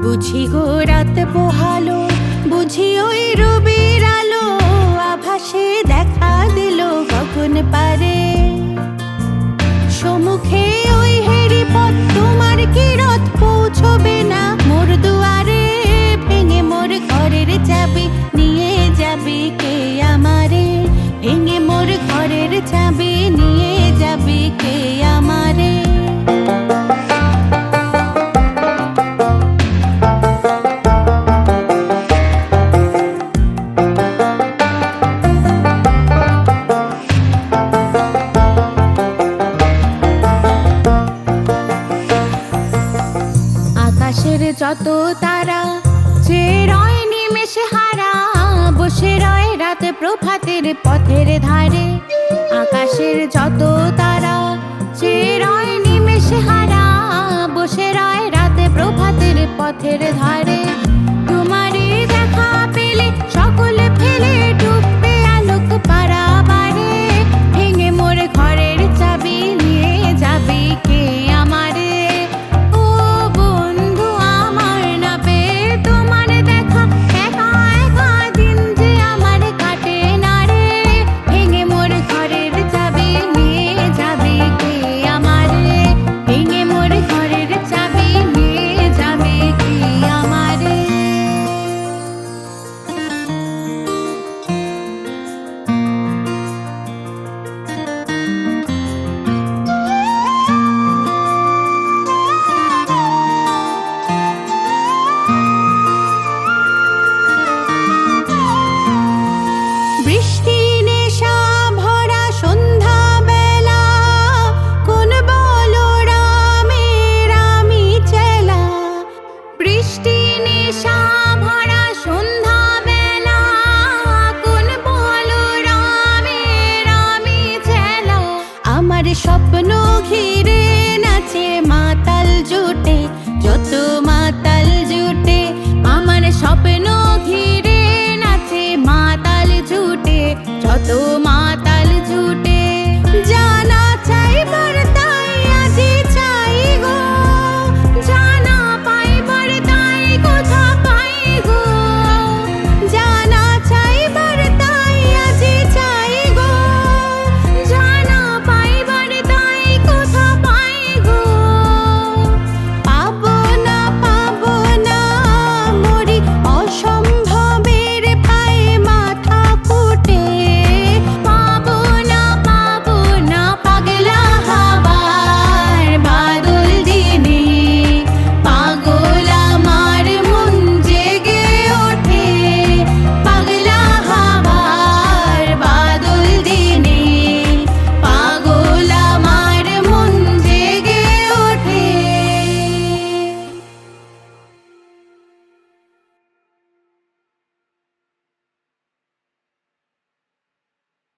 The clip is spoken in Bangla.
বুঝি গো রাত পোহালো, বুঝি ওই রবির আলো আভাসে দেখা দিল কখন পারে। সম্মুখে ওই হেরি পথ, তোমার কি রথ পৌঁছবে না মোর দুয়ারে? ভেঙে মোর ঘরের চাবি নিয়ে যাবি কে আমারে? ভেঙে মোর ঘরের চাবি নিয়ে যাবি কে আমারে? আকাশের যত তারা যে রয় নিমেষে হারা, বসে রয় রাত প্রভাতের পথের ধারে। আকাশের যত তারা যে রয় নিমেষে হারা, বসে রয় রাত প্রভাতের পথের ধারে।